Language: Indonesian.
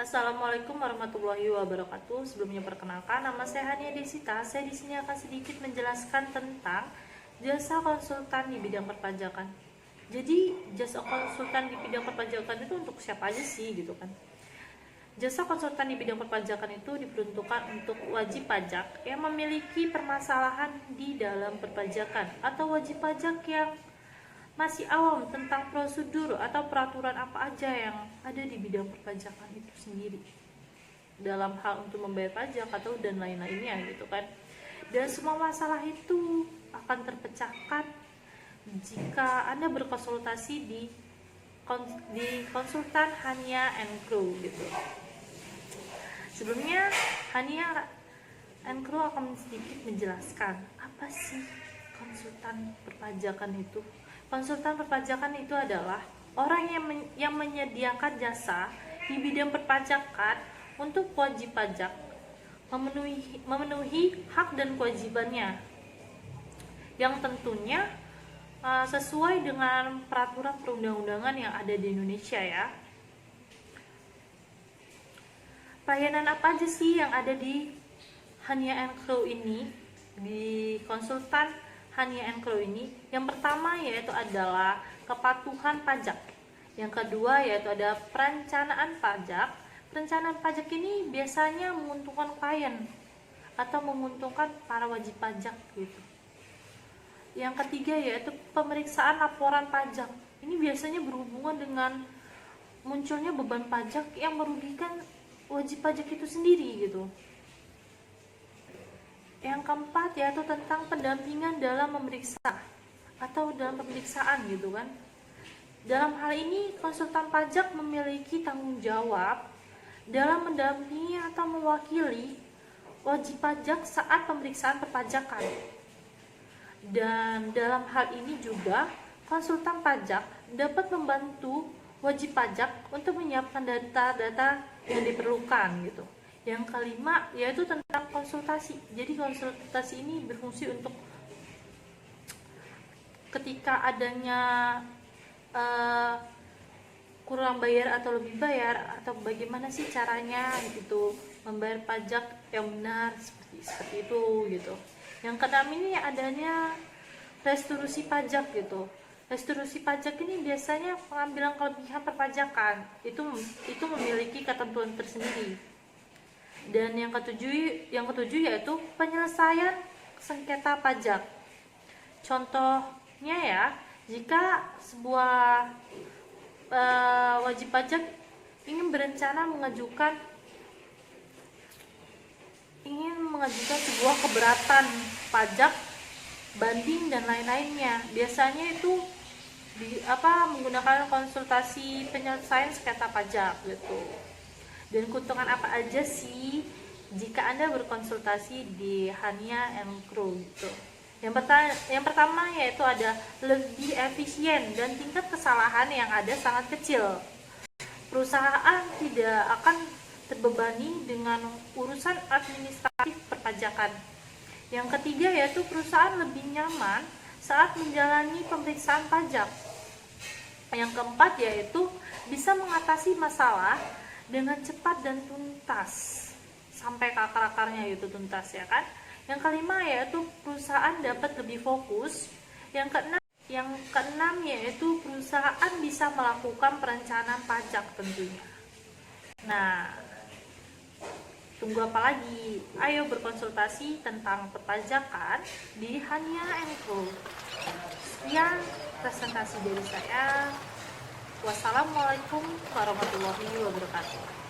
Assalamualaikum warahmatullahi wabarakatuh. Sebelumnya perkenalkan, nama saya Hania Desita. Saya di sini akan sedikit menjelaskan tentang jasa konsultan di bidang perpajakan. Jadi, jasa konsultan di bidang perpajakan itu untuk siapa aja sih gitu kan? Jasa konsultan di bidang perpajakan itu diperuntukkan untuk wajib pajak yang memiliki permasalahan di dalam perpajakan atau wajib pajak yang masih awam tentang prosedur atau peraturan apa aja yang ada di bidang perpajakan itu sendiri dalam hal untuk membayar pajak atau dan lain-lainnya gitu kan. Dan semua masalah itu akan terpecahkan jika Anda berkonsultasi di konsultan Hania & Crew gitu. Sebelumnya Hania & Crew akan sedikit menjelaskan apa sih konsultan perpajakan itu. Konsultan perpajakan itu adalah orang yang menyediakan jasa di bidang perpajakan untuk wajib pajak, memenuhi hak dan kewajibannya yang tentunya sesuai dengan peraturan perundang-undangan yang ada di Indonesia ya. Pelayanan apa aja sih yang ada di Hania & Crew ini, di konsultan Hania & Crew ini? Yang pertama yaitu adalah kepatuhan pajak. Yang kedua yaitu ada perencanaan pajak. Perencanaan pajak ini biasanya menguntungkan klien atau menguntungkan para wajib pajak gitu. Yang ketiga yaitu pemeriksaan laporan pajak. Ini biasanya berhubungan dengan munculnya beban pajak yang merugikan wajib pajak itu sendiri gitu. Yang keempat yaitu tentang pendampingan dalam memeriksa atau dalam pemeriksaan gitu kan. Dalam hal ini konsultan pajak memiliki tanggung jawab dalam mendampingi atau mewakili wajib pajak saat pemeriksaan perpajakan. Dan dalam hal ini juga konsultan pajak dapat membantu wajib pajak untuk menyiapkan data-data yang diperlukan gitu. Yang kelima yaitu tentang konsultasi. Jadi konsultasi ini berfungsi untuk ketika adanya kurang bayar atau lebih bayar, atau bagaimana sih caranya gitu membayar pajak yang benar seperti itu gitu. Yang keenam ini adanya restitusi pajak gitu. Restitusi pajak ini biasanya pengambilan kelebihan perpajakan. Itu memiliki ketentuan tersendiri. Dan yang ketujuh yaitu penyelesaian sengketa pajak. Contohnya ya, jika sebuah wajib pajak ingin mengajukan sebuah keberatan pajak, banding dan lain-lainnya, biasanya itu menggunakan konsultasi penyelesaian sengketa pajak gitu. Dan keuntungan apa aja sih jika Anda berkonsultasi di Hania & Crew gitu. Yang pertama yaitu ada lebih efisien dan tingkat kesalahan yang ada sangat kecil. Perusahaan tidak akan terbebani dengan urusan administratif perpajakan. Yang ketiga yaitu perusahaan lebih nyaman saat menjalani pemeriksaan pajak. Yang keempat yaitu bisa mengatasi masalah dengan cepat dan tuntas, sampai ke akar-akarnya itu tuntas ya kan. Yang kelima yaitu perusahaan dapat lebih fokus. Yang keenam yaitu perusahaan bisa melakukan perencanaan pajak tentunya. Nah, tunggu apa lagi? Ayo berkonsultasi tentang perpajakan di Hania & Crew. Sekian presentasi dari saya. Wassalamualaikum warahmatullahi wabarakatuh.